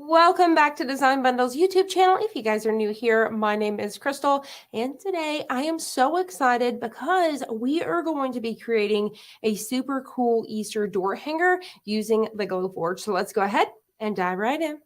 Welcome back to Design Bundle's YouTube channel. If you guys are new here, my name is Crystal, and today I am so excited because we are going to be creating a super cool Easter door hanger using the Glowforge. So let's go ahead and dive right in.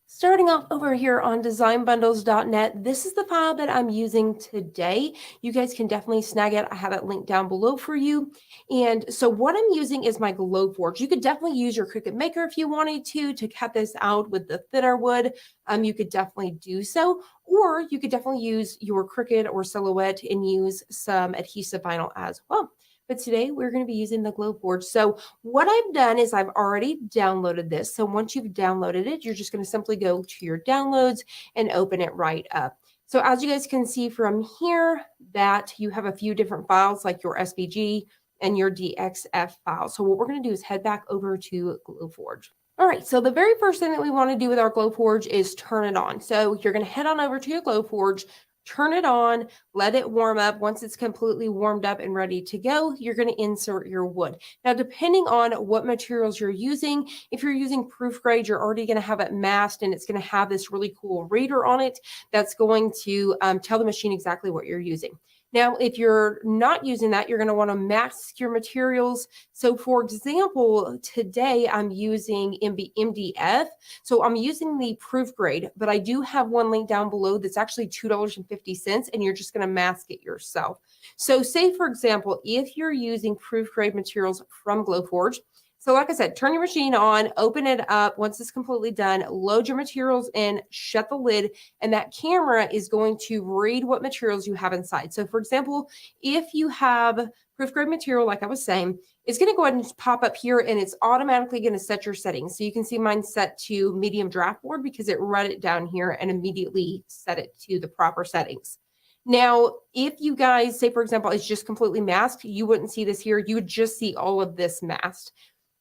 Starting off over here on designbundles.net, this is the file that I'm using today. You guys can definitely snag it. I have it linked down below for you. And so what I'm using is my Glowforge. You could definitely use your Cricut Maker if you wanted to cut this out with the thinner wood. You could definitely do so, or you could definitely use your Cricut or Silhouette and use some adhesive vinyl as well. But today we're going to be using the Glowforge. So what I've done is I've already downloaded this. So once you've downloaded it, you're just going to simply go to your downloads and open it right up. So as you guys can see from here that you have a few different files like your SVG and your DXF file. So what we're going to do is head back over to Glowforge. All right, so the very first thing that we want to do with our Glowforge is turn it on. So you're going to head on over to your Glowforge, turn it on, let it warm up. Once it's completely warmed up and ready to go, you're going to insert your wood. Now, depending on what materials you're using, if you're using proof grade, you're already going to have it masked and it's going to have this really cool reader on it that's going to tell the machine exactly what you're using. Now, if you're not using that, you're going to want to mask your materials. So for example, today I'm using MDF. So I'm using the proof grade, but I do have one link down below that's actually $2.50, and you're just going to mask it yourself. So say, for example, if you're using proof grade materials from Glowforge, so like I said, turn your machine on, open it up. Once it's completely done, load your materials in, shut the lid, and that camera is going to read what materials you have inside. So for example, if you have proof grade material, like I was saying, it's going to go ahead and pop up here and it's automatically going to set your settings. So you can see mine set to medium draft board because it read it down here and immediately set it to the proper settings. Now, if you guys say, for example, it's just completely masked, you wouldn't see this here. You would just see all of this masked.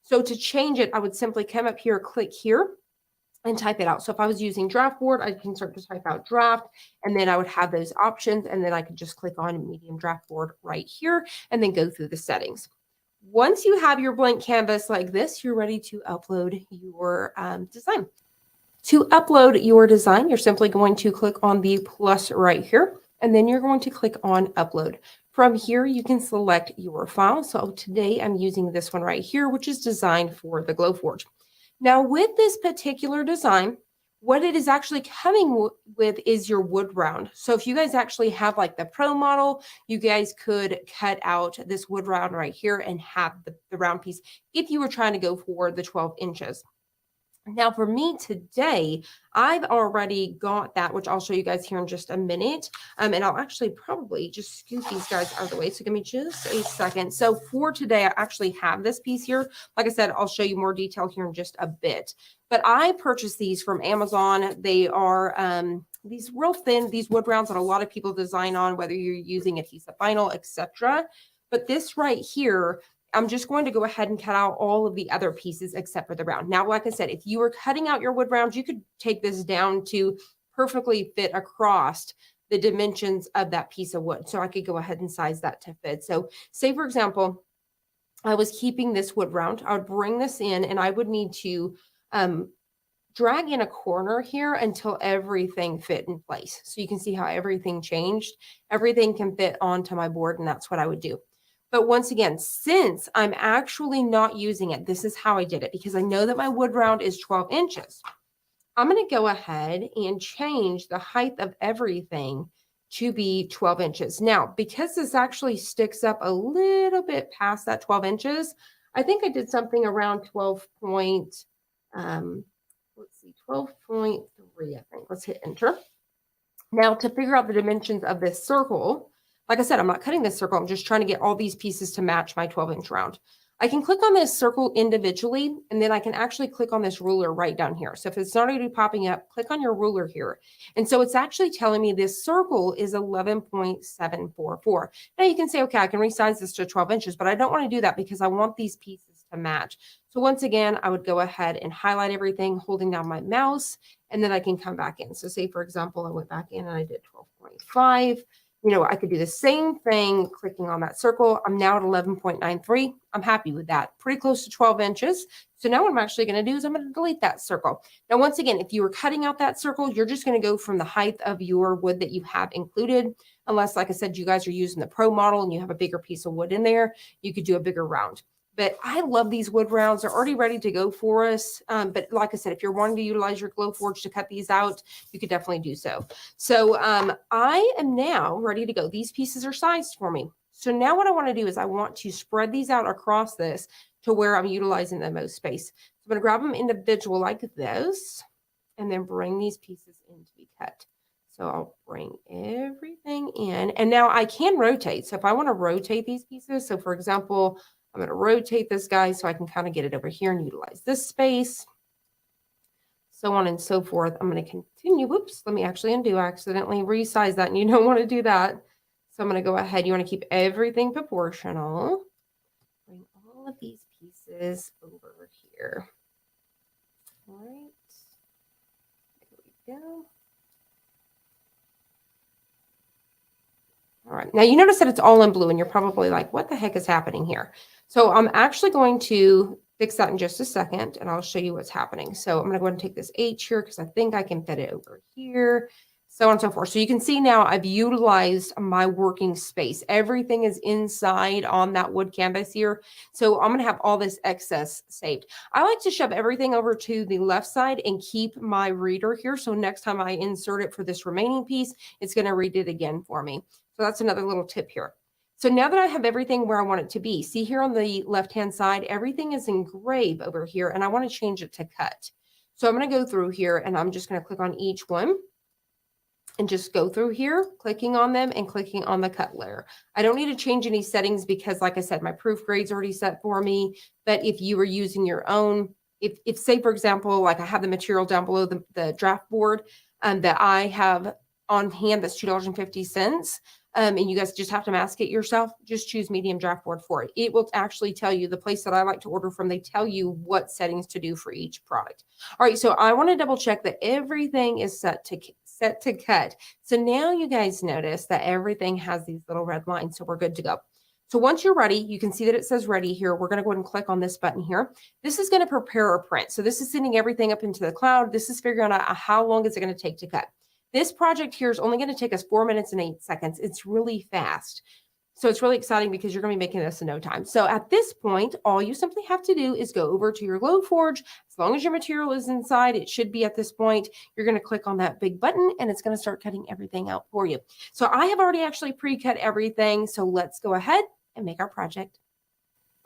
So to change it, I would simply come up here, click here, and type it out. So if I was using draft board, I can start to type out draft, and then I would have those options, and then I could just click on medium draft board right here, and then go through the settings. Once you have your blank canvas like this, you're ready to upload your design. To upload your design, you're simply going to click on the plus right here, and then you're going to click on upload. From here, you can select your file. So today I'm using this one right here, which is designed for the Glowforge. Now with this particular design, what it is actually coming with is your wood round. So if you guys actually have like the pro model, you guys could cut out this wood round right here and have the round piece if you were trying to go for the 12 inches. Now for me today, I've already got that, which I'll show you guys here in just a minute. And I'll actually probably just scoot these guys out of the way. So give me just a second. So for today, I actually have this piece here. Like I said, I'll show you more detail here in just a bit. But I purchased these from Amazon. They are these real thin, these wood rounds that a lot of people design on, whether you're using adhesive vinyl, etc. But this right here, I'm just going to go ahead and cut out all of the other pieces except for the round. Now, like I said, if you were cutting out your wood rounds, you could take this down to perfectly fit across the dimensions of that piece of wood. So I could go ahead and size that to fit. So say, for example, I was keeping this wood round. I would bring this in and I would need to drag in a corner here until everything fit in place. So you can see how everything changed. Everything can fit onto my board, and that's what I would do. But once again, since I'm actually not using it, this is how I did it, because I know that my wood round is 12 inches. I'm going to go ahead and change the height of everything to be 12 inches. Now, because this actually sticks up a little bit past that 12 inches, I think I did something around 12.3, I think. Let's hit enter. Now, to figure out the dimensions of this circle, like I said, I'm not cutting this circle. I'm just trying to get all these pieces to match my 12-inch round. I can click on this circle individually, and then I can actually click on this ruler right down here. So if it's not already popping up, click on your ruler here. And so it's actually telling me this circle is 11.744. Now you can say, okay, I can resize this to 12 inches, but I don't want to do that because I want these pieces to match. So once again, I would go ahead and highlight everything, holding down my mouse, and then I can come back in. So say, for example, I went back in and I did 12.5. You know, I could do the same thing, clicking on that circle. I'm now at 11.93. I'm happy with that. Pretty close to 12 inches. So now what I'm actually going to do is I'm going to delete that circle. Now, once again, if you were cutting out that circle, you're just going to go from the height of your wood that you have included. Unless, like I said, you guys are using the pro model and you have a bigger piece of wood in there, you could do a bigger round. But I love these wood rounds. They're already ready to go for us. But like I said, if you're wanting to utilize your Glowforge to cut these out, you could definitely do so. So I am now ready to go. These pieces are sized for me. So now what I want to do is I want to spread these out across this to where I'm utilizing the most space. So I'm going to grab them individual like this and then bring these pieces in to be cut. So I'll bring everything in. And now I can rotate. So if I want to rotate these pieces, so for example, I'm going to rotate this guy so I can kind of get it over here and utilize this space, so on and so forth. I'm going to continue. Whoops, let me actually undo. I accidentally resize that and you don't want to do that. So I'm going to go ahead. You want to keep everything proportional. Bring all of these pieces over here. All right. There we go. All right. Now you notice that it's all in blue and you're probably like, what the heck is happening here? So I'm actually going to fix that in just a second and I'll show you what's happening. So I'm going to go ahead and take this H here because I think I can fit it over here, so on and so forth. So you can see now I've utilized my working space. Everything is inside on that wood canvas here. So I'm going to have all this excess saved. I like to shove everything over to the left side and keep my reader here. So next time I insert it for this remaining piece, it's going to read it again for me. So that's another little tip here. So now that I have everything where I want it to be, see here on the left-hand side, everything is engraved over here and I want to change it to cut. So I'm going to go through here and I'm just going to click on each one and just go through here, clicking on them and clicking on the cut layer. I don't need to change any settings because like I said, my proof grade's already set for me. But if you were using your own, if say, for example, like I have the material down below the draft board that I have on hand, that's $2.50. And you guys just have to mask it yourself, just choose medium draft board for it. It will actually tell you, the place that I like to order from, they tell you what settings to do for each product. All right, so I want to double check that everything is set to cut. So now you guys notice that everything has these little red lines, so we're good to go. So once you're ready, you can see that it says ready here. We're going to go ahead and click on this button here. This is going to prepare our print. So this is sending everything up into the cloud. This is figuring out how long is it going to take to cut. This project here is only going to take us 4 minutes and 8 seconds. It's really fast. So it's really exciting because you're going to be making this in no time. So at this point, all you simply have to do is go over to your Glowforge. As long as your material is inside, it should be at this point. You're going to click on that big button and it's going to start cutting everything out for you. So I have already actually pre-cut everything. So let's go ahead and make our project.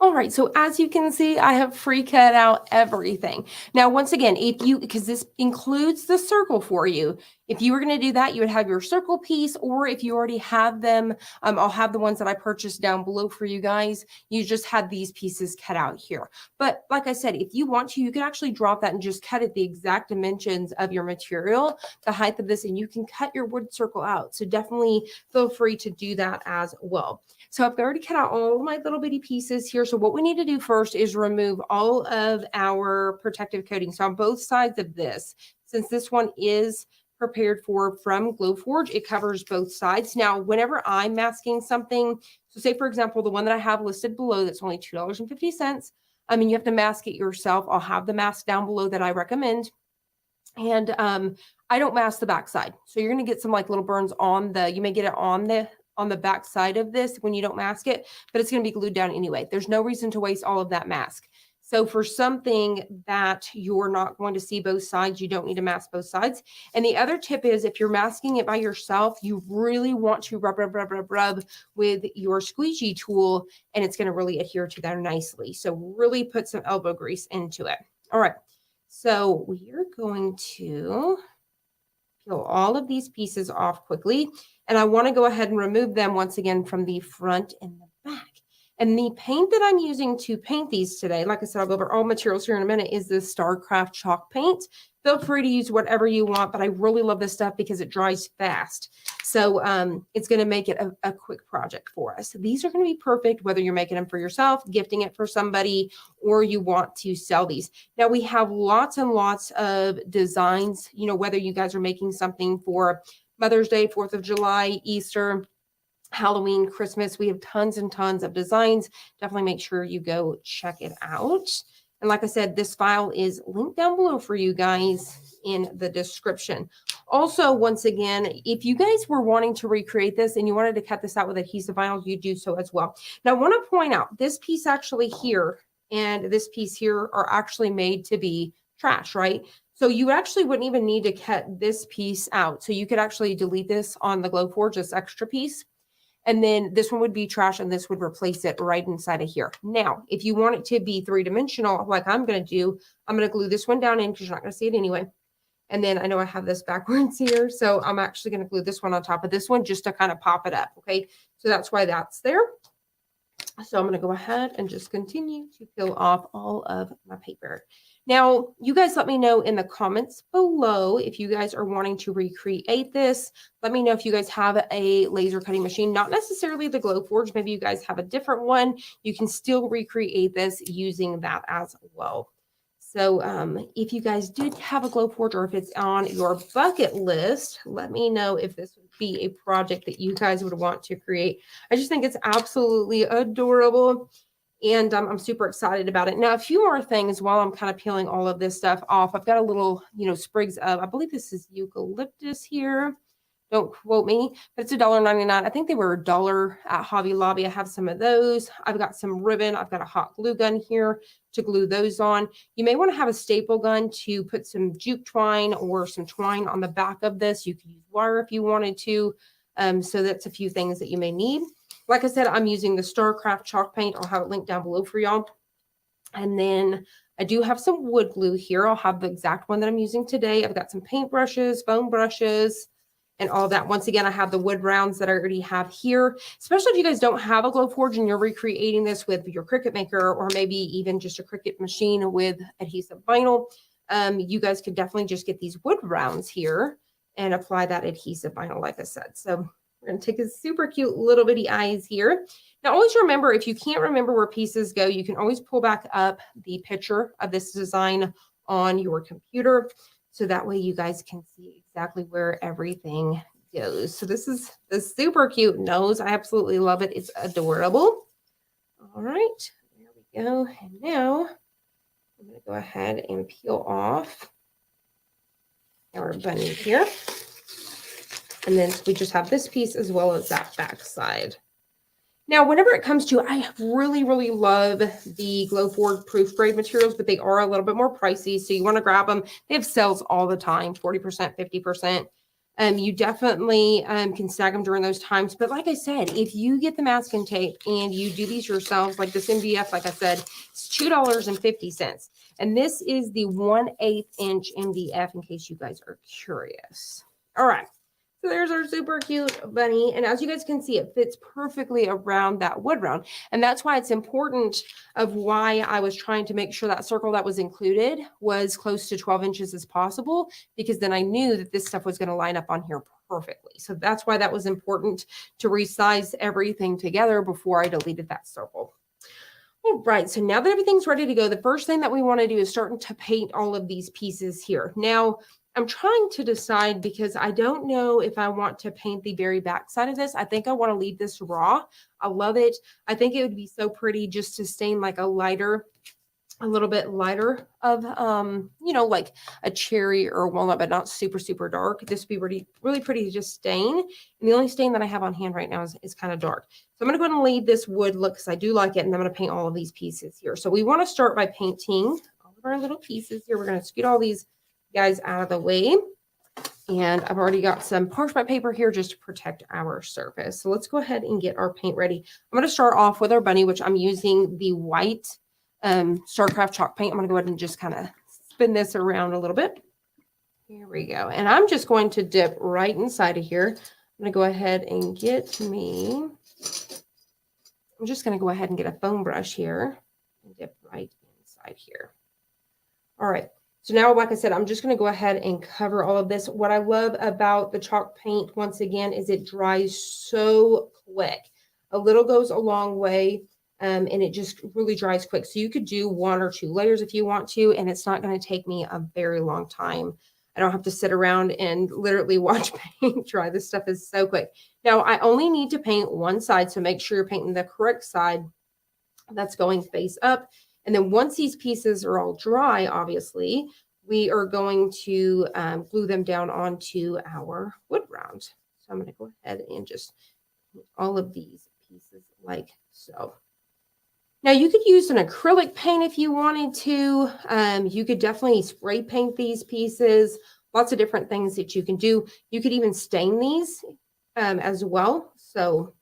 All right, so as you can see, I have pre-cut out everything. Now, once again, because this includes the circle for you, if you were going to do that, you would have your circle piece, or if you already have them, I'll have the ones that I purchased down below for you guys. You just had these pieces cut out here. But like I said, if you want to, you can actually drop that and just cut it the exact dimensions of your material, the height of this, and you can cut your wood circle out. So definitely feel free to do that as well. So I've already cut out all my little bitty pieces here. So what we need to do first is remove all of our protective coating. So on both sides of this, since this one is prepared from Glowforge, it covers both sides. Now, whenever I'm masking something, so say for example, the one that I have listed below, that's only $2.50. I mean, you have to mask it yourself. I'll have the mask down below that I recommend. And I don't mask the backside. So you're going to get some like little burns on you may get it on the back side of this when you don't mask it, but it's going to be glued down anyway. There's no reason to waste all of that mask. So for something that you're not going to see both sides, you don't need to mask both sides. And the other tip is if you're masking it by yourself, you really want to rub with your squeegee tool, and it's going to really adhere to that nicely. So really put some elbow grease into it. All right. So we are going to peel all of these pieces off quickly. And I want to go ahead and remove them once again from the front and the back. And the paint that I'm using to paint these today, like I said, I'll go over all materials here in a minute, is this StarCraft chalk paint. Feel free to use whatever you want, but I really love this stuff because it dries fast. So it's going to make it a quick project for us. These are going to be perfect whether you're making them for yourself, gifting it for somebody, or you want to sell these. Now we have lots and lots of designs, whether you guys are making something for Mother's Day, 4th of July, Easter, Halloween, Christmas. We have tons and tons of designs. Definitely make sure you go check it out. And like I said, this file is linked down below for you guys in the description. Also, once again, if you guys were wanting to recreate this and you wanted to cut this out with adhesive vinyl, you do so as well. Now, I want to point out this piece actually here and this piece here are actually made to be trash, right? So you actually wouldn't even need to cut this piece out. So you could actually delete this on the Glowforge, this extra piece. And then this one would be trash and this would replace it right inside of here. Now, if you want it to be three-dimensional, like I'm going to do, I'm going to glue this one down in because you're not going to see it anyway. And then I know I have this backwards here. So I'm actually going to glue this one on top of this one just to kind of pop it up. Okay. So that's why that's there. So I'm going to go ahead and just continue to peel off all of my paper. Now, you guys let me know in the comments below if you guys are wanting to recreate this. Let me know if you guys have a laser cutting machine, not necessarily the Glowforge. Maybe you guys have a different one. You can still recreate this using that as well. So if you guys did have a Glowforge or if it's on your bucket list, let me know if this would be a project that you guys would want to create. I just think it's absolutely adorable. And I'm super excited about it. Now, a few more things while I'm kind of peeling all of this stuff off. I've got a little, sprigs of, I believe this is eucalyptus here. Don't quote me, but it's $1.99. I think they were $1 at Hobby Lobby. I have some of those. I've got some ribbon. I've got a hot glue gun here to glue those on. You may want to have a staple gun to put some jute twine or some twine on the back of this. You could use wire if you wanted to. So that's a few things that you may need. Like I said, I'm using the Starcraft chalk paint. I'll have it linked down below for y'all. And then I do have some wood glue here. I'll have the exact one that I'm using today. I've got some paint brushes, foam brushes, and all that. Once again, I have the wood rounds that I already have here, especially if you guys don't have a Glowforge and you're recreating this with your Cricut maker or maybe even just a Cricut machine with adhesive vinyl. You guys could definitely just get these wood rounds here and apply that adhesive vinyl, like I said. So we're going to take his super cute little bitty eyes here. Now, always remember, if you can't remember where pieces go, you can always pull back up the picture of this design on your computer. So that way you guys can see exactly where everything goes. So this is the super cute nose. I absolutely love it. It's adorable. All right, there we go. And now I'm going to go ahead and peel off our bunny here. And then we just have this piece as well as that back side. Now, whenever it comes to, I really, really love the Glowforge proof grade materials, but they are a little bit more pricey. So you want to grab them. They have sales all the time, 40%, 50%. You definitely can snag them during those times. But like I said, if you get the masking tape and you do these yourselves, like this MDF, like I said, it's $2.50. And this is the 1/8 inch MDF in case you guys are curious. All right. So there's our super cute bunny. And as you guys can see, it fits perfectly around that wood round. And that's why it's important of why I was trying to make sure that circle that was included was close to 12 inches as possible, because then I knew that this stuff was going to line up on here perfectly. So that's why that was important to resize everything together before I deleted that circle. All right, so now that everything's ready to go, the first thing that we want to do is starting to paint all of these pieces here. Now, I'm trying to decide because I don't know if I want to paint the very back side of this. I think I want to leave this raw. I love it. I think it would be so pretty just to stain like a little bit lighter of, like a cherry or a walnut, but not super, super dark. This would be really, really pretty to just stain. And the only stain that I have on hand right now is kind of dark. So I'm going to go ahead and leave this wood look because I do like it. And I'm going to paint all of these pieces here. So we want to start by painting all of our little pieces here. We're going to scoot all these guys out of the way. And I've already got some parchment paper here just to protect our surface. So let's go ahead and get our paint ready. I'm going to start off with our bunny, which I'm using the white Starcraft chalk paint. I'm going to go ahead and just kind of spin this around a little bit. Here we go. And I'm just going to dip right inside of here. I'm going to go ahead and get me, I'm just going to go ahead and get a foam brush here and dip right inside here. All right. So now, like I said, I'm just going to go ahead and cover all of this. What I love about the chalk paint, once again, is it dries so quick. A little goes a long way, and it just really dries quick. So you could do 1 or 2 layers if you want to, and it's not going to take me a very long time I don't have to sit around and literally watch paint dry. This stuff is so quick. Now, I only need to paint one side, so make sure you're painting the correct side that's going face up. And then once these pieces are all dry, obviously, we are going to glue them down onto our wood round. So I'm going to go ahead and just paint all of these pieces like so. Now you could use an acrylic paint if you wanted to. You could definitely spray paint these pieces. Lots of different things that you can do. You could even stain these as well. So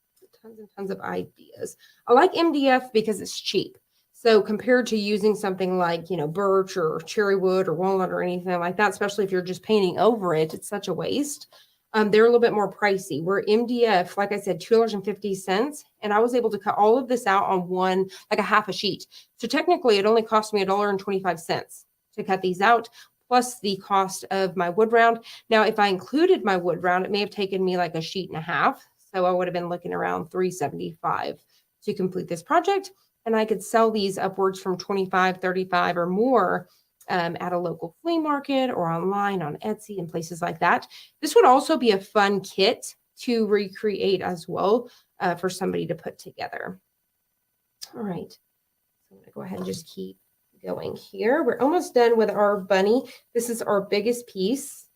tons and tons of ideas. I like MDF because it's cheap. So compared to using something like, birch or cherry wood or walnut or anything like that, especially if you're just painting over it, it's such a waste. They're a little bit more pricey. Where MDF, like I said, $2.50, and I was able to cut all of this out on one, like a half a sheet. So technically, it only cost me $1.25 to cut these out, plus the cost of my wood round. Now, if I included my wood round, it may have taken me like a sheet and a half. So I would have been looking around $3.75 to complete this project. And I could sell these upwards from $25, $35 or more at a local flea market or online on Etsy and places like that. This would also be a fun kit to recreate as well for somebody to put together. All right. So I'm going to go ahead and just keep going here. We're almost done with our bunny. This is our biggest piece.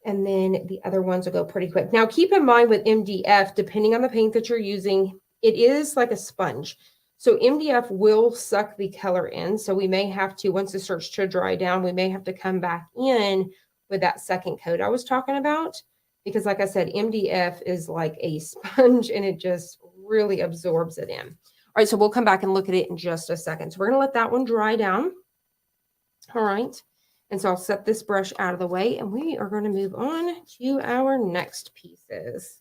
And then the other ones will go pretty quick. Now, keep in mind with MDF, depending on the paint that you're using, it is like a sponge. So MDF will suck the color in. So we may have to, once it starts to dry down, we may have to come back in with that second coat I was talking about. Because like I said, MDF is like a sponge and it just really absorbs it in. All right, so we'll come back and look at it in just a second. So we're going to let that one dry down. All right. And so I'll set this brush out of the way and we are going to move on to our next pieces.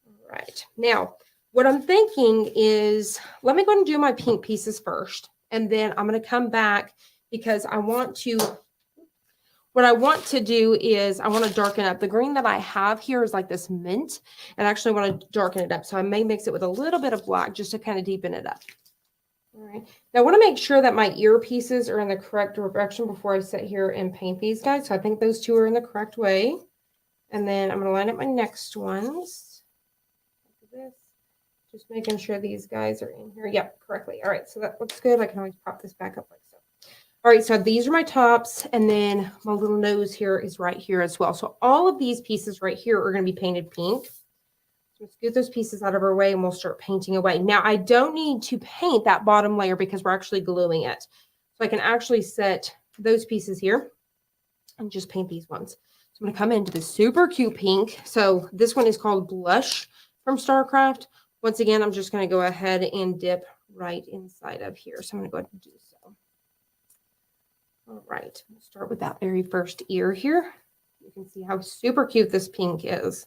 All right. Now, what I'm thinking is, let me go ahead and do my pink pieces first. And then I'm going to come back because what I want to do is I want to darken up. The green that I have here is like this mint. And I actually want to darken it up. So I may mix it with a little bit of black just to kind of deepen it up. All right. Now I want to make sure that my ear pieces are in the correct direction before I sit here and paint these guys. So I think those two are in the correct way. And then I'm going to line up my next ones. Like this. Just making sure these guys are in here. Yep, correctly. All right, so that looks good. I can always pop this back up like so. All right, so these are my tops, and then my little nose here is right here as well. So all of these pieces right here are going to be painted pink. So let's get those pieces out of our way, and we'll start painting away. Now, I don't need to paint that bottom layer because we're actually gluing it. So I can actually set those pieces here and just paint these ones. So I'm going to come into the super cute pink. So this one is called Blush from StarCraft. Once again, I'm just going to go ahead and dip right inside of here. So I'm going to go ahead and do so. All right, we'll start with that very first ear here. You can see how super cute this pink is.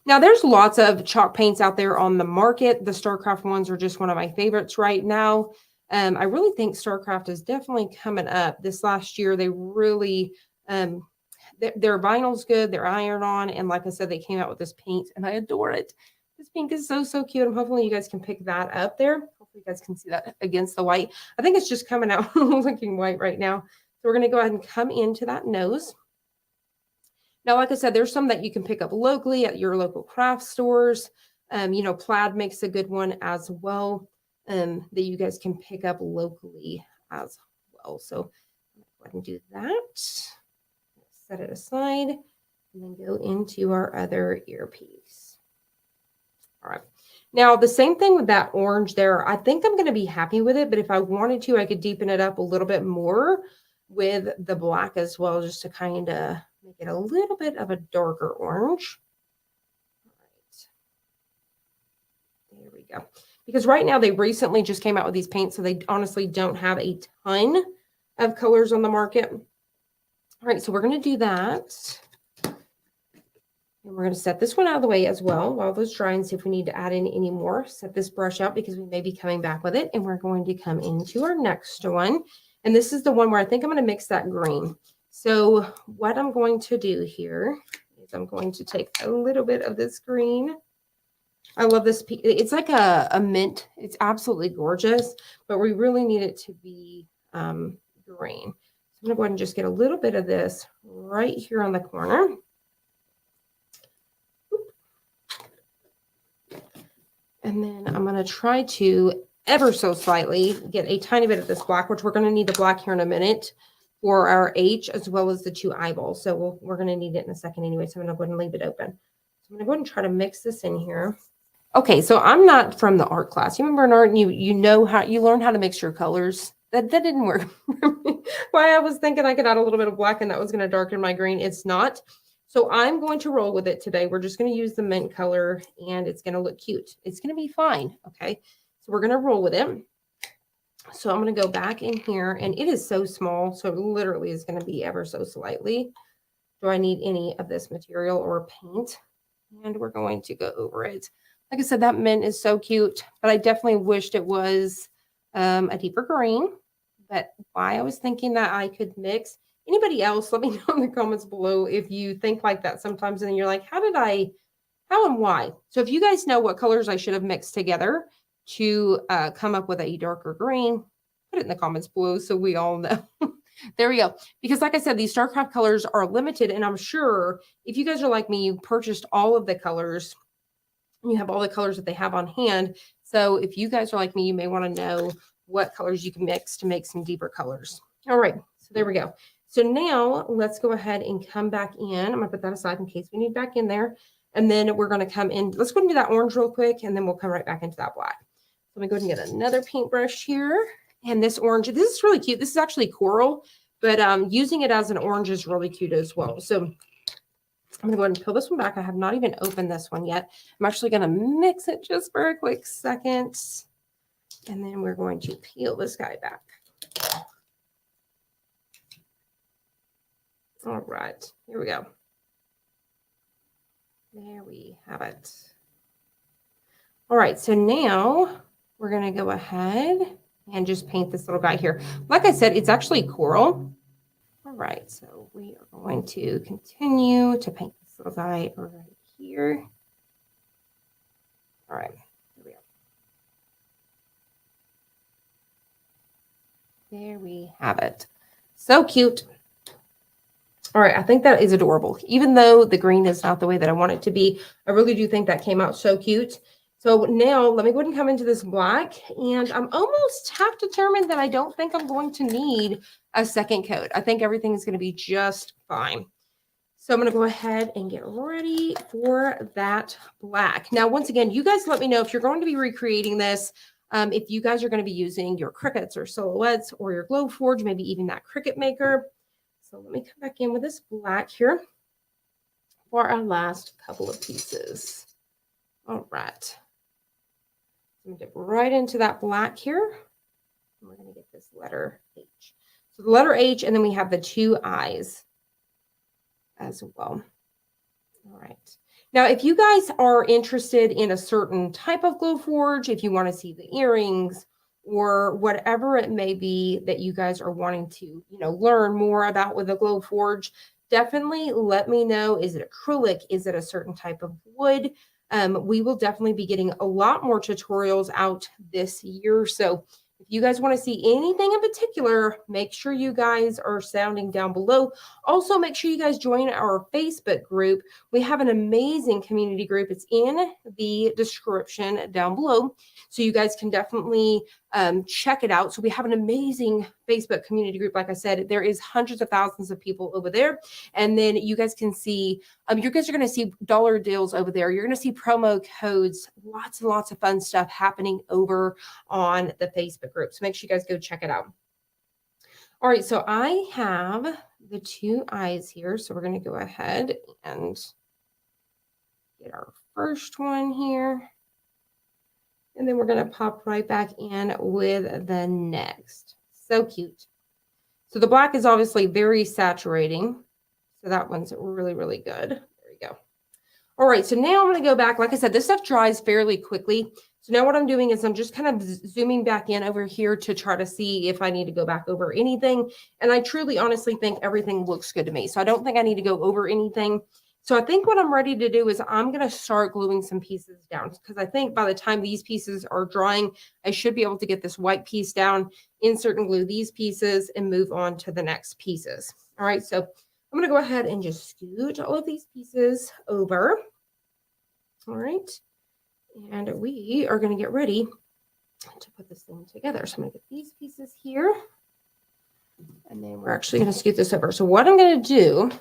Now, there's lots of chalk paints out there on the market. The StarCraft ones are just one of my favorites right now. I really think StarCraft is definitely coming up. This last year, they really, their vinyl's good, they're iron-on, and like I said, they came out with this paint, and I adore it. This pink is so, so cute. And hopefully you guys can pick that up there. Hopefully you guys can see that against the white. I think it's just coming out looking white right now. So we're going to go ahead and come into that nose. Now, like I said, there's some that you can pick up locally at your local craft stores. Plaid makes a good one as well that you guys can pick up locally as well. So I'm going to go ahead and do that. Set it aside and then go into our other earpiece. All right. Now, the same thing with that orange there. I think I'm going to be happy with it, but if I wanted to, I could deepen it up a little bit more with the black as well, just to kind of make it a little bit of a darker orange. All right. There we go. Because right now they recently just came out with these paints, so they honestly don't have a ton of colors on the market. All right, so we're going to do that. And we're going to set this one out of the way as well while those dry and see if we need to add in any more. Set this brush out because we may be coming back with it. And we're going to come into our next one. And this is the one where I think I'm going to mix that green. So what I'm going to do here is I'm going to take a little bit of this green. I love this. It's like a mint. It's absolutely gorgeous, but we really need it to be green. So I'm I'm gonna go ahead and just get a little bit of this right here on the corner. And then I'm going to try to ever so slightly get a tiny bit of this black, which we're going to need the black here in a minute for our H as well as the 2 eyeballs. So we're going to need it in a second anyway. So I'm going to go ahead and leave it open. So I'm going to go ahead and try to mix this in here. Okay, so I'm not from the art class. You remember in art, you know how you learn how to mix your colors. That didn't work for me. Why I was thinking I could add a little bit of black and that was going to darken my green. It's not. So I'm going to roll with it today. We're just going to use the mint color and it's going to look cute. It's going to be fine. Okay. So we're going to roll with it. So I'm going to go back in here and it is so small. So it literally is going to be ever so slightly. Do I need any of this material or paint? And we're going to go over it. Like I said, that mint is so cute, but I definitely wished it was a deeper green. But why I was thinking that I could mix. Anybody else, let me know in the comments below if you think like that sometimes and you're like, how and why? So if you guys know what colors I should have mixed together to come up with a darker green, put it in the comments below so we all know. There we go. Because like I said, these StarCraft colors are limited. And I'm sure if you guys are like me, you purchased all of the colors and you have all the colors that they have on hand. So if you guys are like me, you may want to know what colors you can mix to make some deeper colors. All right. So there we go. So now let's go ahead and come back in. I'm going to put that aside in case we need back in there. And then we're going to come in. Let's go and do that orange real quick. And then we'll come right back into that black. So let me go ahead and get another paintbrush here. And this orange, this is really cute. This is actually coral, but using it as an orange is really cute as well. So I'm going to go ahead and peel this one back. I have not even opened this one yet. I'm actually going to mix it just for a quick second. And then we're going to peel this guy back. All right, here we go. There we have it. All right, so now we're going to go ahead and just paint this little guy here. Like I said, it's actually coral. All right, so we are going to continue to paint this little guy right here. All right, here we go. There we have it. So cute. All right, I think that is adorable. Even though the green is not the way that I want it to be, I really do think that came out so cute. So now let me go ahead and come into this black, and I'm almost half determined that I don't think I'm going to need a second coat. I think everything is going to be just fine. So I'm going to go ahead and get ready for that black. Now, once again, you guys let me know if you're going to be recreating this, if you guys are going to be using your Cricuts or Silhouettes or your Glowforge, maybe even that Cricut maker. So let me come back in with this black here for our last couple of pieces. All right. I'm going to dip right into that black here. And we're going to get this letter H. So the letter H, and then we have the 2 eyes as well. All right. Now, if you guys are interested in a certain type of Glowforge, if you want to see the earrings, or whatever it may be that you guys are wanting to, learn more about with a Glowforge, definitely let me know. Is it acrylic? Is it a certain type of wood? We will definitely be getting a lot more tutorials out this year. So if you guys want to see anything in particular, make sure you guys are sounding down below. Also, make sure you guys join our Facebook group. We have an amazing community group. It's in the description down below. So you guys can definitely check it out. So we have an amazing Facebook community group. Like I said, there is hundreds of thousands of people over there. And then you guys can see, you guys are going to see dollar deals over there. You're going to see promo codes, lots and lots of fun stuff happening over on the Facebook group. So make sure you guys go check it out. All right, so I have the 2 eyes here. So we're going to go ahead and get our first one here. And then we're going to pop right back in with the next. So cute. So the black is obviously very saturating. So that one's really, really good. There we go. All right, so now I'm going to go back. Like I said, this stuff dries fairly quickly. So now what I'm doing is I'm just kind of zooming back in over here to try to see if I need to go back over anything. And I truly, honestly think everything looks good to me. So I don't think I need to go over anything. So I think what I'm ready to do is I'm going to start gluing some pieces down because I think by the time these pieces are drying, I should be able to get this white piece down, insert and glue these pieces, and move on to the next pieces. All right, so I'm going to go ahead and just scoot all of these pieces over. All right, and we are going to get ready to put this thing together. So I'm going to get these pieces here, and then we're actually going to scoot this over. So what I'm going to do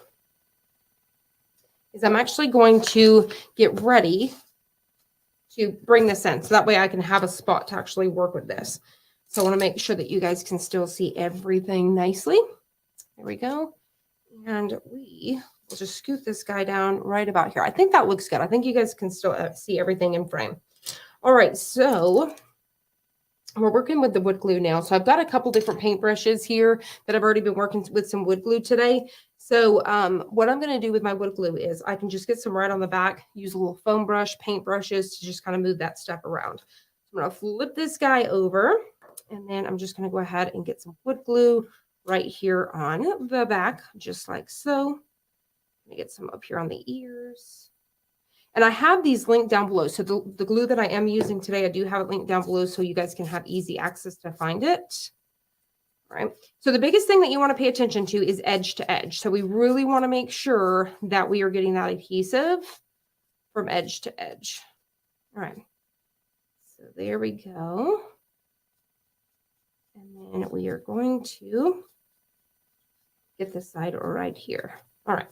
is I'm actually going to get ready to bring this in. So that way I can have a spot to actually work with this. So I want to make sure that you guys can still see everything nicely. There we go. And we will just scoot this guy down right about here. I think that looks good. I think you guys can still see everything in frame. All right, so we're working with the wood glue now. So I've got a couple different paintbrushes here that I've already been working with some wood glue today. So what I'm going to do with my wood glue is I can just get some right on the back, use a little foam brush, paint brushes to just kind of move that stuff around. So I'm going to flip this guy over, and then I'm just going to go ahead and get some wood glue right here on the back, just like so. I'm going to get some up here on the ears. And I have these linked down below. So the glue that I am using today, I do have it linked down below so you guys can have easy access to find it. All right. So the biggest thing that you want to pay attention to is edge to edge. So we really want to make sure that we are getting that adhesive from edge to edge. All right. So there we go. And then we are going to get this side right here. All right.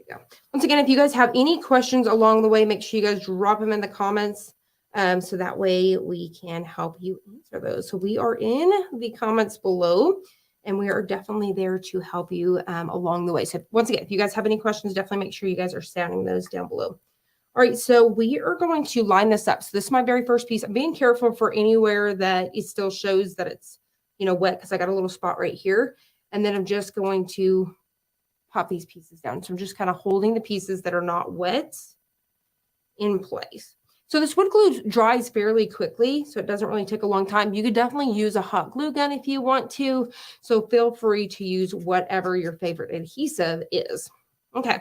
Go. Once again, if you guys have any questions along the way, make sure you guys drop them in the comments so that way we can help you answer those. So we are in the comments below, and we are definitely there to help you along the way. So once again, if you guys have any questions, definitely make sure you guys are sounding those down below. All right, so we are going to line this up. So this is my very first piece. I'm being careful for anywhere that it still shows that it's, wet, because I got a little spot right here. And then I'm just going to pop these pieces down. So I'm just kind of holding the pieces that are not wet in place. So this wood glue dries fairly quickly, so it doesn't really take a long time. You could definitely use a hot glue gun if you want to. So feel free to use whatever your favorite adhesive is. Okay,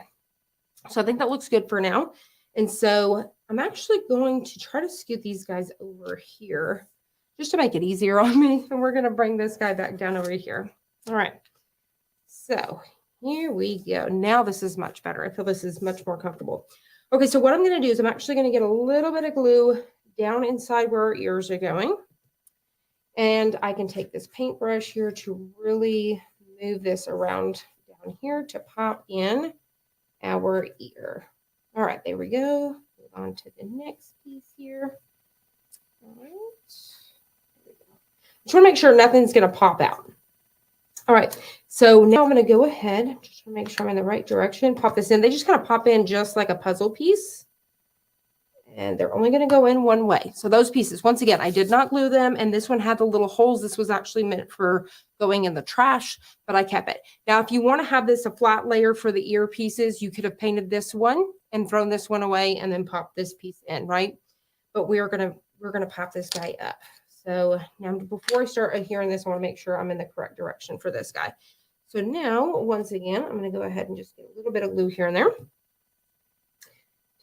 so I think that looks good for now. And so I'm actually going to try to scoot these guys over here just to make it easier on me. And we're going to bring this guy back down over here. All right, so here we go. Now this is much better. I feel this is much more comfortable. Okay, so what I'm going to do is I'm actually going to get a little bit of glue down inside where our ears are going. And I can take this paintbrush here to really move this around down here to pop in our ear. All right, there we go. Move on to the next piece here. All right. There we go. Just want to make sure nothing's going to pop out. All right, so now I'm going to go ahead, just to make sure I'm in the right direction, pop this in. They just kind of pop in just like a puzzle piece. And they're only going to go in one way. So those pieces, once again, I did not glue them. And this one had the little holes. This was actually meant for going in the trash, but I kept it. Now, if you want to have this a flat layer for the ear pieces, you could have painted this one and thrown this one away and then pop this piece in, right? But we're going to pop this guy up. So now before I start adhering this, I want to make sure I'm in the correct direction for this guy. So now, once again, I'm going to go ahead and just get a little bit of glue here and there.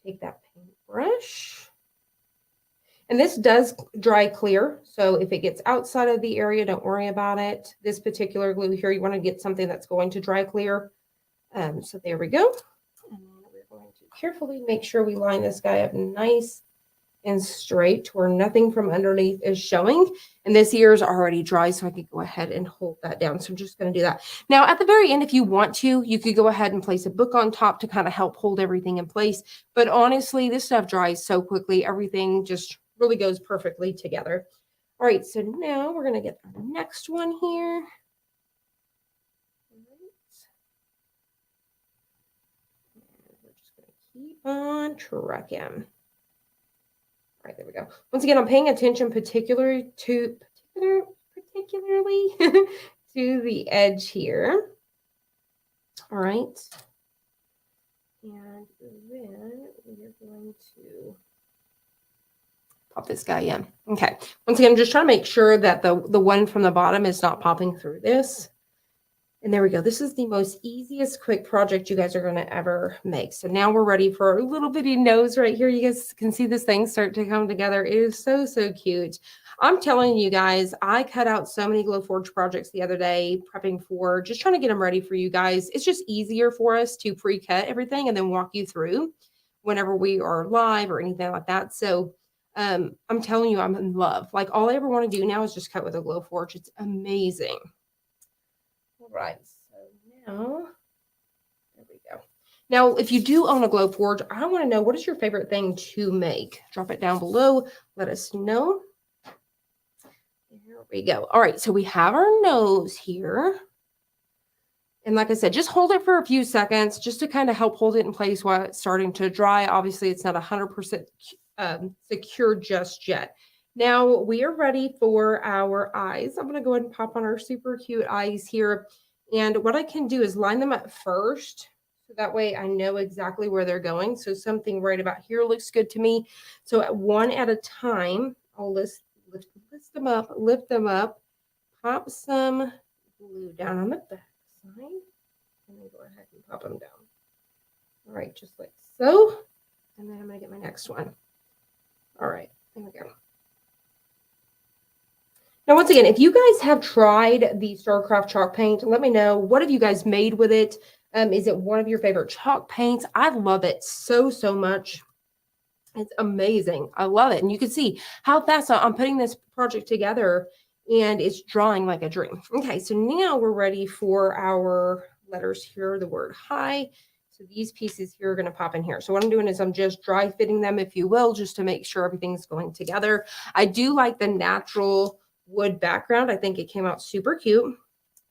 Take that paintbrush. And this does dry clear. So if it gets outside of the area, don't worry about it. This particular glue here, you want to get something that's going to dry clear. So there we go. And then we're going to carefully make sure we line this guy up nice and straight to where nothing from underneath is showing. And this ear is already dry, so I could go ahead and hold that down. So I'm just going to do that. Now, at the very end, if you want to, you could go ahead and place a book on top to kind of help hold everything in place. But honestly, this stuff dries so quickly. Everything just really goes perfectly together. All right, so now we're going to get our next one here. We're just going to keep on trucking. All right, there we go. Once again, I'm paying attention particularly to the edge here. All right. And then we're going to pop this guy in. Okay. Once again, I'm just trying to make sure that the one from the bottom is not popping through this. And there we go. This is the most easiest, quick project you guys are going to ever make. So now we're ready for a little bitty nose right here. You guys can see this thing start to come together. It is so, so cute. I'm telling you guys, I cut out so many Glowforge projects the other day, prepping for just trying to get them ready for you guys. It's just easier for us to pre-cut everything and then walk you through whenever we are live or anything like that. So I'm telling you, I'm in love. Like all I ever want to do now is just cut with a Glowforge. It's amazing. All right, so now, there we go. Now, if you do own a Glowforge, I want to know, what is your favorite thing to make? Drop it down below. Let us know. Here we go. All right, so we have our nose here. And like I said, just hold it for a few seconds just to kind of help hold it in place while it's starting to dry. Obviously, it's not 100% secure just yet. Now we are ready for our eyes. I'm going to go ahead and pop on our super cute eyes here. And what I can do is line them up first. So that way I know exactly where they're going. So something right about here looks good to me. So at one at a time, I'll lift them up, pop some glue down on the back side, and then go ahead and pop them down. All right, just like so. And then I'm going to get my next one. All right, there we go. Now, once again, if you guys have tried the Starcraft chalk paint, let me know. What have you guys made with it? Is it one of your favorite chalk paints? I love it so, so much. It's amazing. I love it. And you can see how fast I'm putting this project together, and it's drawing like a dream. Okay, so now we're ready for our letters here, the word hi. So these pieces here are going to pop in here. So what I'm doing is I'm just dry fitting them, if you will, just to make sure everything's going together. I do like the natural wood background. I think it came out super cute.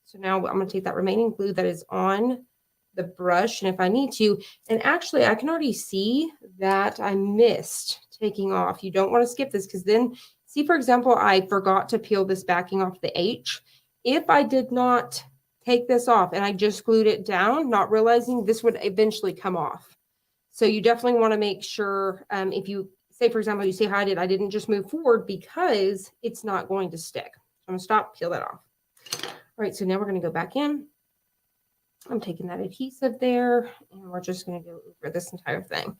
So now I'm going to take that remaining glue that is on the brush, and if I need to, and actually I can already see that I missed taking off. You don't want to skip this, because then, see, for example, I forgot to peel this backing off the H. If I did not take this off and I just glued it down, not realizing this would eventually come off. So you definitely want to make sure, if you say, for example, you see how I didn't just move forward, because it's not going to stick. So I'm going to stop, peel that off. All right, so now we're going to go back in. I'm taking that adhesive there, and we're just going to go over this entire thing.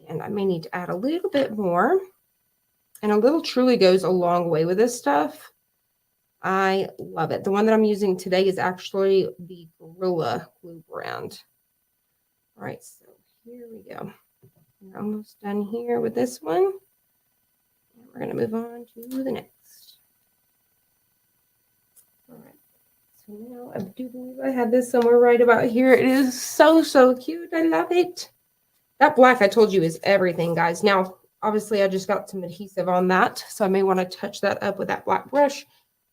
And I may need to add a little bit more. And a little truly goes a long way with this stuff. I love it. The one that I'm using today is actually the Gorilla Glue brand. All right, so here we go. We're almost done here with this one. And we're going to move on to the next. All right. So now I do believe I had this somewhere right about here. It is so, so cute. I love it. That black I told you is everything, guys. Now, obviously, I just got some adhesive on that, so I may want to touch that up with that black brush,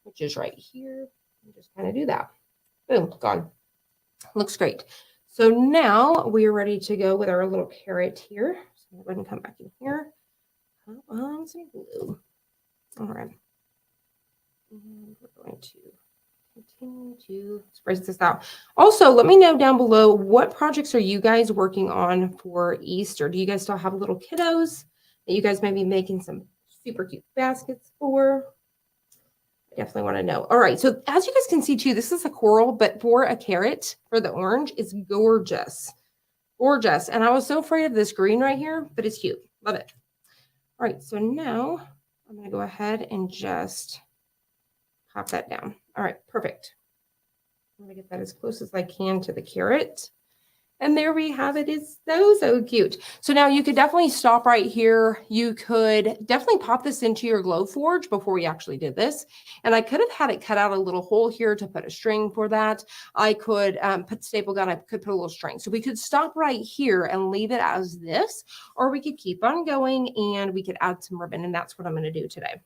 which is right here. And just kind of do that. Boom, gone. Looks great. So now we are ready to go with our little carrot here. So I'm going to come back in here. Put on some glue. All right. And we're going to continue to spread this out. Also, let me know down below, what projects are you guys working on for Easter? Do you guys still have little kiddos that you guys may be making some super cute baskets for? I definitely want to know. All right, so as you guys can see too, this is a coral, but for a carrot, for the orange, it's gorgeous. Gorgeous. And I was so afraid of this green right here, but it's cute. Love it. All right, so now I'm going to go ahead and just pop that down. All right, perfect. I'm going to get that as close as I can to the carrot. And there we have it. It's so, so cute. So now you could definitely stop right here. You could definitely pop this into your Glowforge before we actually did this. And I could have had it cut out a little hole here to put a string for that. I could put staple gun. I could put a little string. So we could stop right here and leave it as this, or we could keep on going and we could add some ribbon. And that's what I'm going to do today.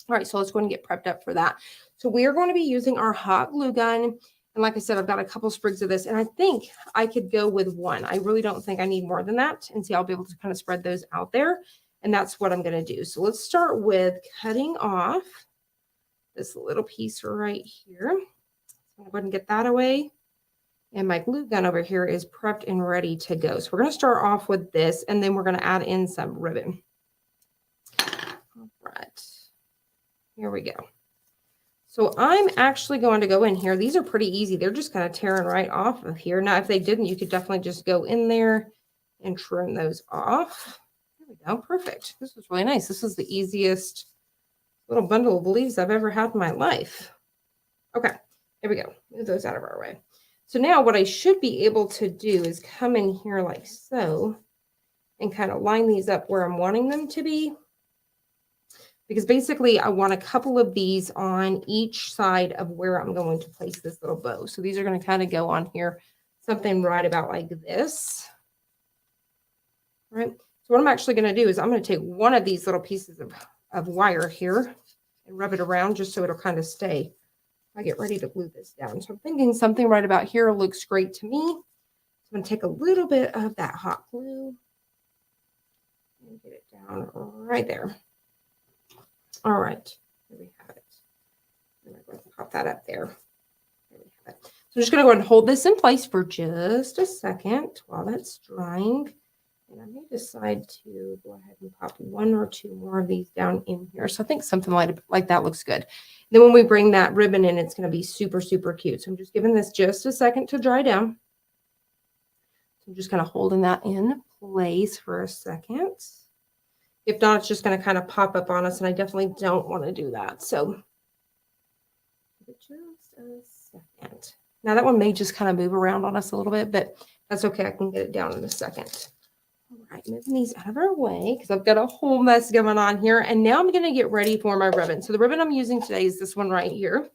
All right, so let's go and get prepped up for that. So we are going to be using our hot glue gun. And like I said, I've got a couple sprigs of this, and I think I could go with one. I really don't think I need more than that. And see, I'll be able to kind of spread those out there. And that's what I'm going to do. So let's start with cutting off this little piece right here. So I'm going to go ahead and get that away. And my glue gun over here is prepped and ready to go. So we're going to start off with this, and then we're going to add in some ribbon. All right. Here we go. So I'm actually going to go in here. These are pretty easy. They're just kind of tearing right off of here. Now, if they didn't, you could definitely just go in there and trim those off. There we go. Perfect. This was really nice. This is the easiest little bundle of leaves I've ever had in my life. Okay, there we go. Move those out of our way. So now what I should be able to do is come in here like so and kind of line these up where I'm wanting them to be. Because basically I want a couple of these on each side of where I'm going to place this little bow. So these are going to kind of go on here, something right about like this. All right. So what I'm actually going to do is I'm going to take one of these little pieces of wire here and rub it around just so it'll kind of stay. I get ready to glue this down. So I'm thinking something right about here looks great to me. So I'm going to take a little bit of that hot glue and get it down right there. All right, there we have it. I'm going to pop that up there. There we have it. So I'm just going to go ahead and hold this in place for just a second while that's drying. And I may decide to go ahead and pop one or two more of these down in here. So I think something like that looks good. Then when we bring that ribbon in, it's going to be super, super cute. So I'm just giving this just a second to dry down. So I'm just kind of holding that in place for a second. If not, it's just going to kind of pop up on us, and I definitely don't want to do that. So just a second. Now that one may just kind of move around on us a little bit, but that's okay. I can get it down in a second. All right, moving these out of our way because I've got a whole mess going on here. And now I'm going to get ready for my ribbon. So the ribbon I'm using today is this one right here.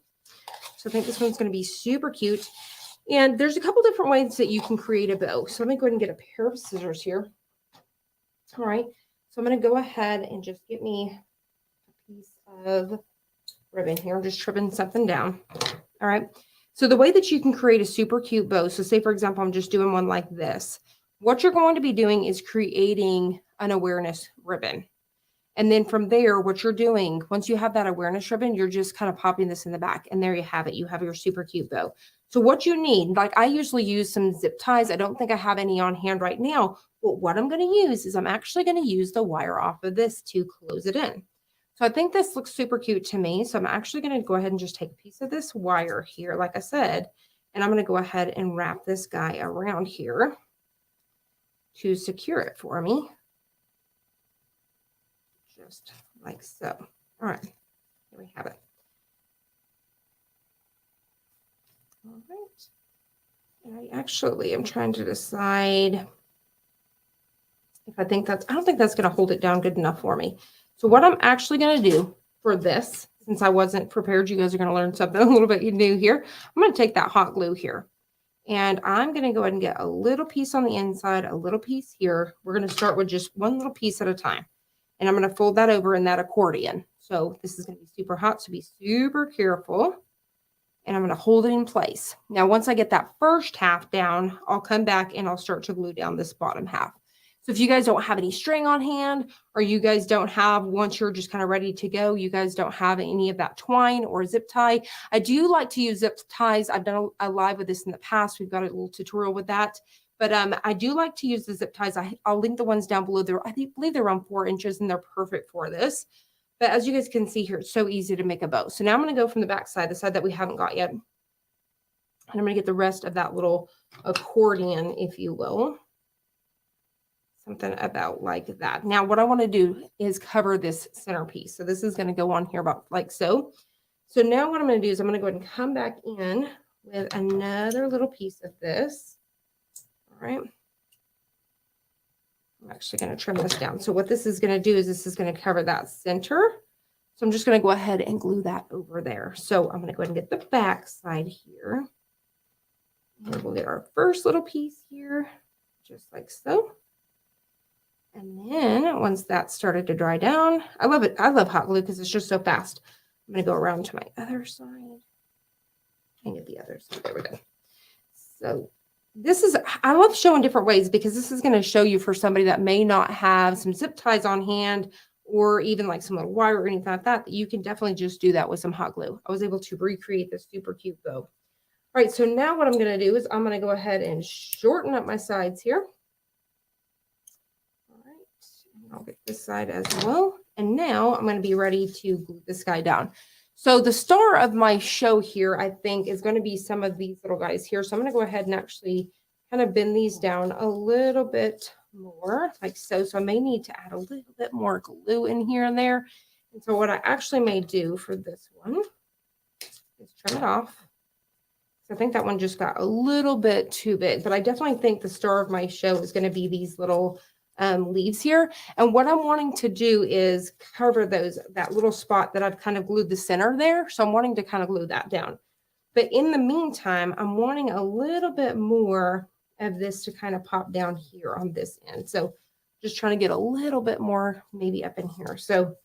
So I think this one's going to be super cute. And there's a couple different ways that you can create a bow. So let me go ahead and get a pair of scissors here. All right. So I'm going to go ahead and just get me a piece of ribbon here. I'm just trimming something down. All right. So the way that you can create a super cute bow, so say, for example, I'm just doing one like this. What you're going to be doing is creating an awareness ribbon. And then from there, what you're doing, once you have that awareness ribbon, you're just kind of popping this in the back. And there you have it. You have your super cute bow. So what you need, like I usually use some zip ties. I don't think I have any on hand right now. But what I'm going to use is I'm actually going to use the wire off of this to close it in. So I think this looks super cute to me. So I'm actually going to go ahead and just take a piece of this wire here, like I said, and I'm going to go ahead and wrap this guy around here to secure it for me. Just like so. All right, here we have it. All right. And I actually am trying to decide if I think that's, I don't think that's going to hold it down good enough for me. So what I'm actually going to do for this, since I wasn't prepared, you guys are going to learn something a little bit new here. I'm going to take that hot glue here. And I'm going to go ahead and get a little piece on the inside, a little piece here. We're going to start with just one little piece at a time. And I'm going to fold that over in that accordion. So this is going to be super hot, so be super careful. And I'm going to hold it in place. Now, once I get that first half down, I'll come back and I'll start to glue down this bottom half. So if you guys don't have any string on hand, or you guys don't have, once you're just kind of ready to go, you guys don't have any of that twine or zip tie. I do like to use zip ties. I've done a live with this in the past. We've got a little tutorial with that. But I do like to use the zip ties. I'll link the ones down below there. I believe they're around 4 inches and they're perfect for this. But as you guys can see here, it's so easy to make a bow. So now I'm going to go from the back side, the side that we haven't got yet. And I'm going to get the rest of that little accordion, if you will. Something about like that. Now, what I want to do is cover this centerpiece. So this is going to go on here about like so. So now what I'm going to do is I'm going to go ahead and come back in with another little piece of this. All right. I'm actually going to trim this down. So what this is going to do is this is going to cover that center. So I'm just going to go ahead and glue that over there. So I'm going to go ahead and get the back side here. And we'll get our first little piece here, just like so. And then once that started to dry down, I love it. I love hot glue because it's just so fast. I'm going to go around to my other side and get the other side. There we go. So this is, I love showing different ways because this is going to show you for somebody that may not have some zip ties on hand or even like some little wire or anything like that, you can definitely just do that with some hot glue. I was able to recreate this super cute bow. All right, so now what I'm going to do is I'm going to go ahead and shorten up my sides here. I'll get this side as well. And now I'm going to be ready to glue this guy down. So the star of my show here, I think, is going to be some of these little guys here. So I'm going to go ahead and actually kind of bend these down a little bit more, like so. So I may need to add a little bit more glue in here and there. And so what I actually may do for this one is trim it off. So I think that one just got a little bit too big, but I definitely think the star of my show is going to be these little leaves here. And what I'm wanting to do is cover that little spot that I've kind of glued the center there. So I'm wanting to kind of glue that down. But in the meantime, I'm wanting a little bit more of this to kind of pop down here on this end. So just trying to get a little bit more maybe up in here. So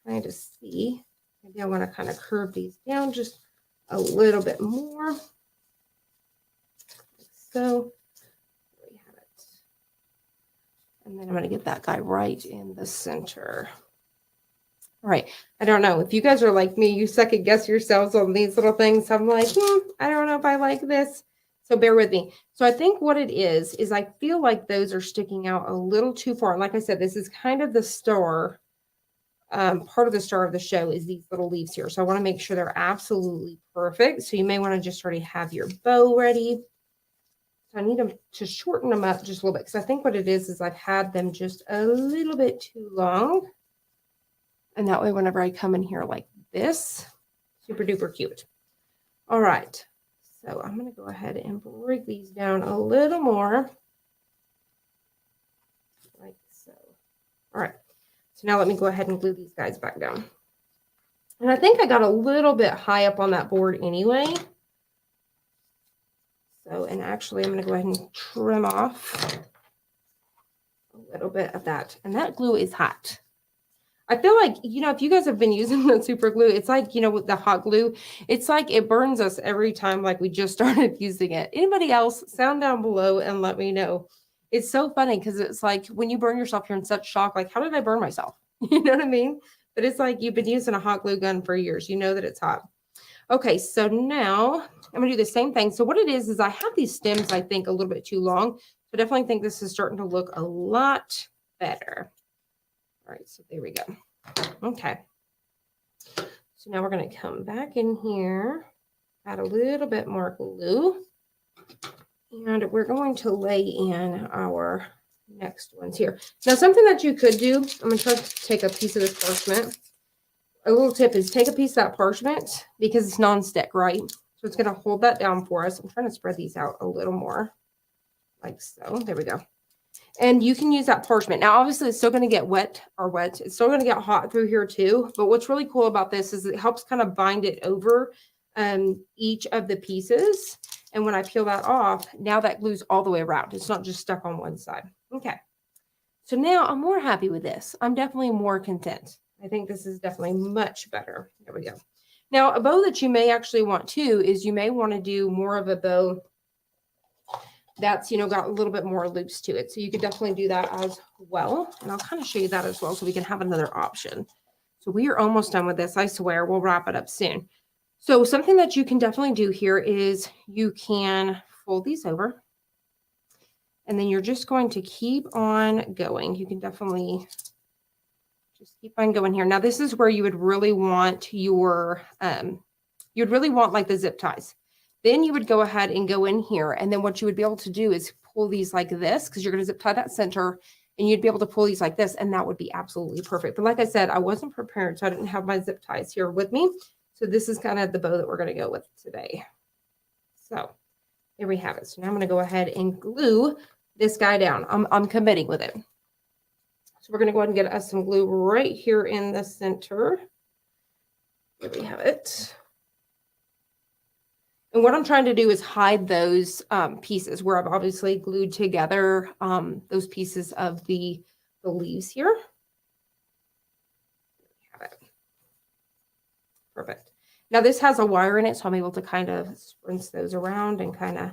trying to see, maybe I want to kind of curve these down just a little bit more. So there we have it. And then I'm going to get that guy right in the center. All right. I don't know if you guys are like me, you second guess yourselves on these little things. I'm like, I don't know if I like this. So bear with me. So I think what it is I feel like those are sticking out a little too far. And like I said, this is kind of the star. Part of the star of the show is these little leaves here. So I want to make sure they're absolutely perfect. So you may want to just already have your bow ready. So I need them to shorten them up just a little bit, because I think what it is I've had them just a little bit too long. And that way, whenever I come in here like this, super duper cute. All right. So I'm going to go ahead and break these down a little more. Like so. All right. So now let me go ahead and glue these guys back down. And I think I got a little bit high up on that board anyway. So, and actually I'm going to go ahead and trim off a little bit of that. And that glue is hot. I feel like, if you guys have been using the super glue, it's like, with the hot glue, it's like it burns us every time like we just started using it. Anybody else? Sound down below and let me know. It's so funny because it's like when you burn yourself, you're in such shock. Like, how did I burn myself? You know what I mean? But it's like you've been using a hot glue gun for years. You know that it's hot. Okay, so now I'm going to do the same thing. So what it is I have these stems, I think, a little bit too long. So I definitely think this is starting to look a lot better. All right, so there we go. Okay. So now we're going to come back in here, add a little bit more glue. And we're going to lay in our next ones here. Now, something that you could do, I'm going to try to take a piece of this parchment. A little tip is take a piece of that parchment because it's nonstick, right? So it's going to hold that down for us. I'm trying to spread these out a little more like so. There we go. And you can use that parchment. Now, obviously, it's still going to get wet. It's still going to get hot through here too. But what's really cool about this is it helps kind of bind it over each of the pieces. And when I peel that off, now that glue's all the way around. It's not just stuck on one side. Okay. So now I'm more happy with this. I'm definitely more content. I think this is definitely much better. There we go. Now, a bow that you may actually want too is you may want to do more of a bow that's, got a little bit more loops to it. So you could definitely do that as well. And I'll kind of show you that as well so we can have another option. So we are almost done with this. I swear we'll wrap it up soon. So something that you can definitely do here is you can fold these over. And then you're just going to keep on going. You can definitely just keep on going here. Now, this is where you would really want your, like the zip ties. Then you would go ahead and go in here. And then what you would be able to do is pull these like this, because you're going to zip tie that center, and you'd be able to pull these like this. And that would be absolutely perfect. But like I said, I wasn't prepared, so I didn't have my zip ties here with me. So this is kind of the bow that we're going to go with today. So there we have it. So now I'm going to go ahead and glue this guy down. I'm committing with it. So we're going to go ahead and get us some glue right here in the center. There we have it. And what I'm trying to do is hide those pieces where I've obviously glued together those pieces of the leaves here. There we have it. Perfect. Now this has a wire in it, so I'm able to kind of sprints those around and kind of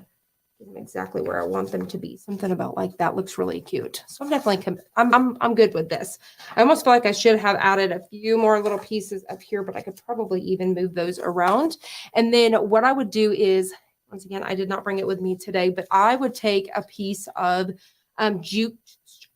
get them exactly where I want them to be. Something about like that looks really cute. So I'm definitely I'm good with this. I almost feel like I should have added a few more little pieces up here, but I could probably even move those around. And then what I would do is, once again, I did not bring it with me today, but I would take a piece of jute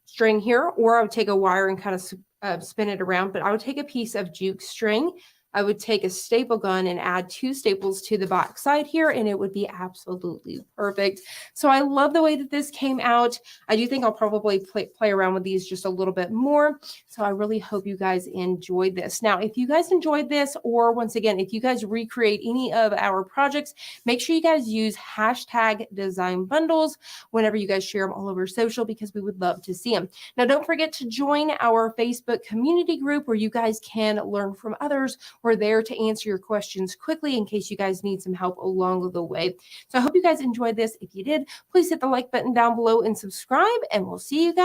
string here, or I would take a wire and kind of spin it around. But I would take a piece of jute string, I would take a staple gun and add 2 staples to the back side here, and it would be absolutely perfect. So I love the way that this came out. I do think I'll probably play around with these just a little bit more. So I really hope you guys enjoyed this. Now, if you guys enjoyed this, or once again, if you guys recreate any of our projects, make sure you guys use hashtag design bundles whenever you guys share them all over social, because we would love to see them. Now, don't forget to join our Facebook community group where you guys can learn from others. We're there to answer your questions quickly in case you guys need some help along the way. So I hope you guys enjoyed this. If you did, please hit the like button down below and subscribe, and we'll see you guys